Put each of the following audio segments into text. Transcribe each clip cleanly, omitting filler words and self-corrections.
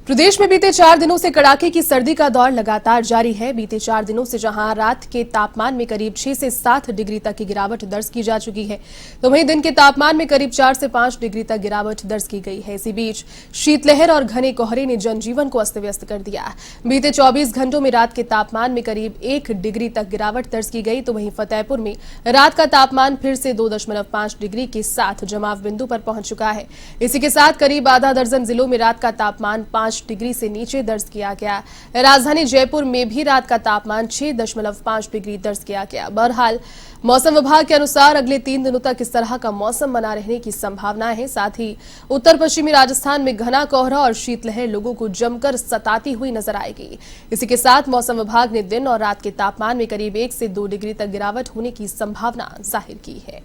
प्रदेश में बीते 4 दिनों से कड़ाके की सर्दी का दौर लगातार जारी है। बीते 4 दिनों से जहां रात के तापमान में करीब 6 से 7 डिग्री तक की गिरावट दर्ज की जा चुकी है, तो वहीं दिन के तापमान में करीब 4 से 5 डिग्री तक गिरावट दर्ज की गई है। इसी बीच शीतलहर और घने कोहरे ने जनजीवन को अस्त व्यस्त कर दिया। बीते 24 घंटों में रात के तापमान में करीब 1 डिग्री तक गिरावट दर्ज की गई, तो वहीं फतेहपुर में रात का तापमान फिर से 2.5 डिग्री के साथ जमाव बिंदु पर पहुंच चुका है। इसी के साथ करीब आधा दर्जन जिलों में रात का तापमान 5 डिग्री से नीचे दर्ज किया गया। राजधानी जयपुर में भी रात का तापमान 6.5 डिग्री दर्ज किया गया। बहरहाल मौसम विभाग के अनुसार अगले 3 दिनों तक इस तरह का मौसम बना रहने की संभावना है। साथ ही उत्तर पश्चिमी राजस्थान में घना कोहरा और शीतलहर लोगों को जमकर सताती हुई नजर आएगी। इसी के साथ मौसम विभाग ने दिन और रात के तापमान में करीब 1 से 2 डिग्री तक गिरावट होने की संभावना जाहिर की है।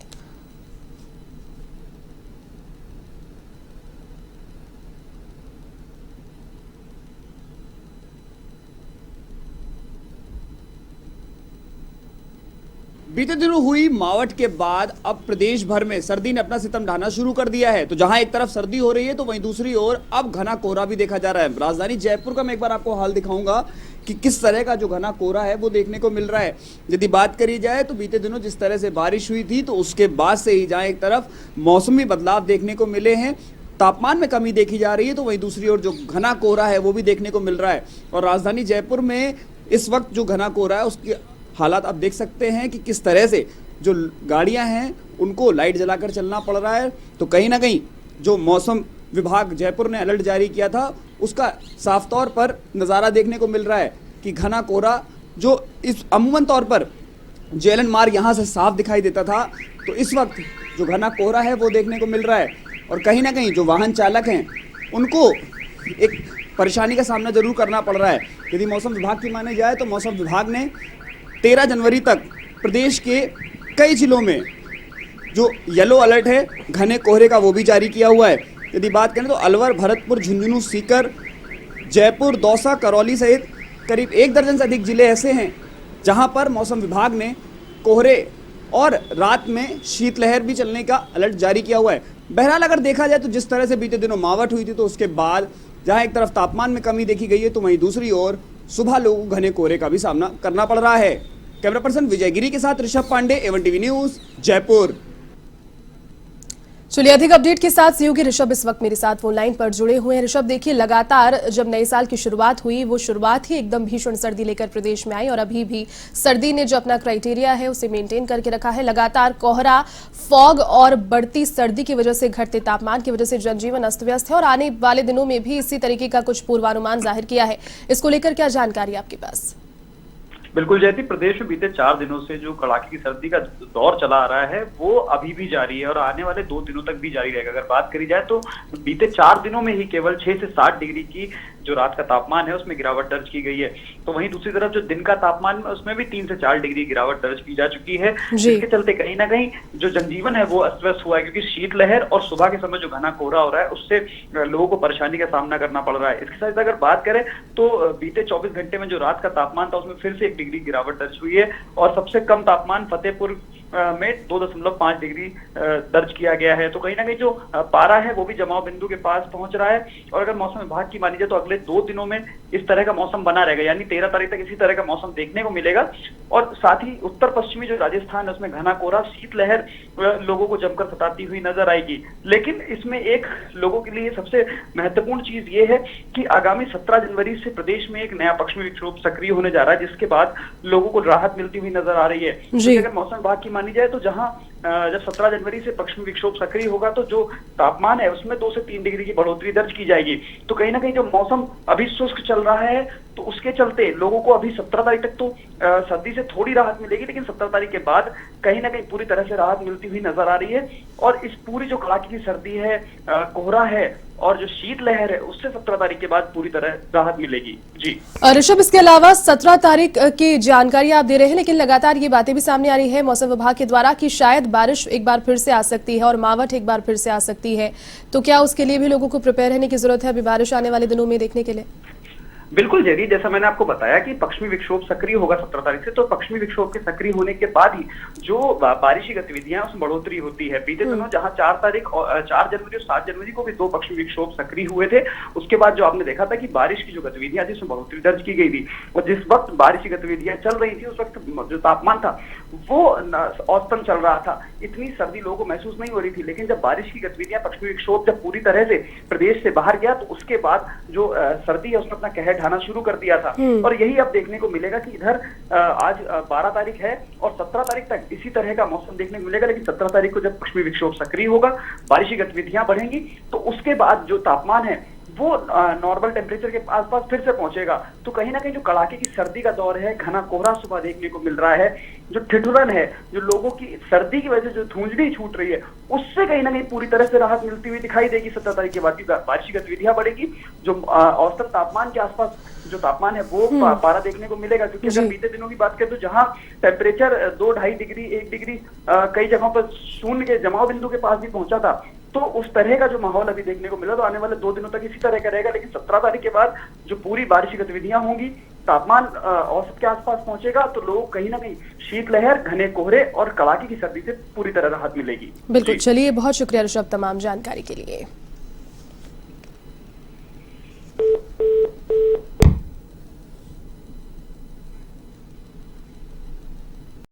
बीते दिनों हुई मावठ के बाद अब प्रदेश भर में सर्दी ने अपना सितम ढाना शुरू कर दिया है। तो जहां एक तरफ सर्दी हो रही है तो वहीं दूसरी ओर अब घना कोहरा भी देखा जा रहा है। राजधानी जयपुर का मैं एक बार आपको हाल दिखाऊंगा कि किस तरह का जो घना कोहरा है वो देखने को मिल रहा है। यदि बात करी जाए तो बीते दिनों जिस तरह से बारिश हुई थी तो उसके बाद से ही जहां एक तरफ मौसमी बदलाव देखने को मिले हैं, तापमान में कमी देखी जा रही है, तो वहीं दूसरी ओर जो घना कोहरा है वो भी देखने को मिल रहा है। और राजधानी जयपुर में इस वक्त जो घना कोहरा है उसकी हालात आप देख सकते हैं कि किस तरह से जो गाड़ियां हैं उनको लाइट जलाकर चलना पड़ रहा है। तो कहीं ना कहीं जो मौसम विभाग जयपुर ने अलर्ट जारी किया था उसका साफ तौर पर नज़ारा देखने को मिल रहा है कि घना कोहरा जो इस अमूमन तौर पर जेएलएन मार्ग यहाँ से साफ दिखाई देता था, तो इस वक्त जो घना कोहरा है वो देखने को मिल रहा है। और कहीं ना कहीं जो वाहन चालक हैं उनको एक परेशानी का सामना जरूर करना पड़ रहा है। यदि मौसम विभाग की माने जाए तो मौसम विभाग ने 13 जनवरी तक प्रदेश के कई जिलों में जो येलो अलर्ट है घने कोहरे का वो भी जारी किया हुआ है। यदि बात करें तो अलवर, भरतपुर, झुंझुनू, सीकर, जयपुर, दौसा, करौली सहित करीब 1 दर्जन से अधिक जिले ऐसे हैं जहां पर मौसम विभाग ने कोहरे और रात में शीतलहर भी चलने का अलर्ट जारी किया हुआ है। बहरहाल अगर देखा जाए तो जिस तरह से बीते दिनों मावठ हुई थी तो उसके बाद जहां एक तरफ तापमान में कमी देखी गई है तो वहीं दूसरी ओर सुबह लोगों को घने कोहरे का भी सामना करना पड़ रहा है। कैमरा पर्सन विजय गिरी के साथ Rishabh Pandey, A one TV news, Jaipur. चलिए अधिक अपडेट के साथ सहयोगी ऋषभ इस वक्त मेरे साथ फोन लाइन पर जुड़े हुए हैं। ऋषभ, देखिए लगातार जब नए साल की शुरुआत हुई वो शुरुआत ही एकदम भीषण सर्दी लेकर प्रदेश में आई और अभी भी सर्दी ने जो अपना क्राइटेरिया है उसे मेंटेन करके रखा है। लगातार कोहरा, फॉग और बढ़ती सर्दी की वजह से, घटते तापमान की वजह से जनजीवन अस्त व्यस्त है और आने वाले दिनों में भी इसी तरीके का कुछ पूर्वानुमान जाहिर किया है। इसको लेकर क्या जानकारी आपके पास? बिल्कुल जयती, प्रदेश में बीते 4 दिनों से जो कड़ाके की सर्दी का दौर चला आ रहा है वो अभी भी जारी है और आने वाले 2 दिनों तक भी जारी रहेगा। अगर बात करी जाए तो बीते 4 दिनों में ही केवल 6 से 7 डिग्री की जो रात का तापमान है उसमें गिरावट दर्ज की गई है। तो वहीं दूसरी तरफ जो दिन का तापमान है उसमें भी 3 से 4 डिग्री गिरावट दर्ज की जा चुकी है, जिसके चलते कहीं ना कहीं जो जनजीवन है वो अस्त व्यस्त हुआ है, क्योंकि शीतलहर और सुबह के समय जो घना कोहरा हो रहा है उससे लोगों को परेशानी का सामना करना पड़ रहा है। इसके साथ अगर बात करें तो बीते 24 घंटे में जो रात का तापमान था उसमें फिर से 1 डिग्री गिरावट दर्ज हुई है और सबसे कम तापमान फतेहपुर में 2.5 डिग्री दर्ज किया गया है। तो कहीं ना कहीं जो पारा है वो भी जमाव बिंदु के पास पहुंच रहा है। और अगर मौसम विभाग की मानी जाए तो अगले 2 दिनों में इस तरह का मौसम बना रहेगा, यानी 13 तारीख तक इसी तरह का मौसम देखने को मिलेगा। और साथ ही उत्तर पश्चिमी जो राजस्थान है उसमें घना कोहरा, शीतलहर लोगों को जमकर सताती हुई नजर आएगी। लेकिन इसमें एक लोगों के लिए सबसे महत्वपूर्ण चीज ये है कि आगामी 17 जनवरी से प्रदेश में एक नया पश्चिमी विक्षोभ सक्रिय होने जा रहा है, जिसके बाद लोगों को राहत मिलती हुई नजर आ रही है। अगर मौसम विभाग की मानी जाए तो जहां जब 17 जनवरी से पश्चिमी विक्षोभ सक्रिय होगा तो जो तापमान है उसमें 2 से 3 डिग्री की बढ़ोतरी दर्ज की जाएगी। तो कहीं ना कहीं जो मौसम अभी शुष्क चल रहा है तो उसके चलते लोगों को अभी 17 तारीख तक तो सर्दी से थोड़ी राहत मिलेगी, लेकिन 17 तारीख के बाद कहीं ना कहीं पूरी तरह से राहत मिलती हुई नजर आ रही है। और इस पूरी जो कड़ाके की सर्दी है, कोहरा है और जो शीतलहर है उससे 17 तारीख के बाद पूरी तरह राहत मिलेगी। जी ऋषभ, इसके अलावा 17 तारीख की जानकारी आप दे रहे हैं, लेकिन लगातार ये बातें भी सामने आ रही है मौसम विभाग के द्वारा कि शायद बारिश एक बार फिर से आ सकती है और मावठ एक बार फिर से आ सकती है। तो क्या उसके लिए भी लोगों को प्रिपेयर रहने की जरूरत है अभी बारिश आने वाले दिनों में देखने के लिए? बिल्कुल जयदीप, जैसा मैंने आपको बताया कि पश्चिमी विक्षोभ सक्रिय होगा 17 तारीख से, तो पश्चिमी विक्षोभ के सक्रिय होने के बाद ही जो बारिशी गतिविधियां उसमें बढ़ोतरी होती है। बीते दिनों जहां 4 तारीख और 4 जनवरी और 7 जनवरी को भी 2 पश्चिमी विक्षोभ सक्रिय हुए थे, उसके बाद जो आपने देखा था कि बारिश की जो गतिविधियां थी उसमें बढ़ोतरी दर्ज की गई थी। और जिस वक्त बारिश की गतिविधियां चल रही थी उस वक्त जो तापमान था वो औसतन चल रहा था, इतनी सर्दी लोगों को महसूस नहीं हो रही थी। लेकिन जब बारिश की गतिविधियां, पश्चिमी विक्षोभ जब पूरी तरह से प्रदेश से बाहर गया तो उसके बाद जो सर्दी है उसने अपना कहर ढाना शुरू कर दिया था। और यही अब देखने को मिलेगा कि इधर आज 12 तारीख है और 17 तारीख तक इसी तरह का मौसम देखने को मिलेगा। लेकिन 17 तारीख को जब पश्चिमी विक्षोभ सक्रिय होगा, बारिशी गतिविधियां बढ़ेंगी, तो उसके बाद जो तापमान है वो नॉर्मल टेम्परेचर के आसपास फिर से पहुंचेगा। तो कहीं ना कहीं जो कड़ाके की सर्दी का दौर है, घना कोहरा सुबह देखने को मिल रहा है, जो ठिठुरन है, जो लोगों की सर्दी की वजह से जो धुंधली छूट रही है, उससे कहीं ना कहीं पूरी तरह से राहत मिलती हुई दिखाई देगी। 17 तारीख के बाद की बारिश की गतिविधियां बढ़ेगी, जो औसतन तापमान के आसपास जो तापमान है वो पारा देखने को मिलेगा। क्योंकि अगर बीते दिनों की बात करें तो जहां टेम्परेचर 2-2.5 डिग्री 1 डिग्री कई जगहों पर शून्य के जमाव बिंदु के पास भी पहुंचा था, तो उस तरह का जो माहौल अभी देखने को मिला, तो आने वाले 2 दिनों तक इसी तरह का रहेगा। लेकिन 17 तारीख के बाद जो पूरी बारिश की गतिविधियां होंगी, तापमान औसत के आसपास पहुंचेगा, तो लोग कहीं ना कहीं शीतलहर, घने कोहरे और कड़ाके की सर्दी से पूरी तरह राहत मिलेगी। बिल्कुल, चलिए बहुत शुक्रिया ऋषभ तमाम जानकारी के लिए।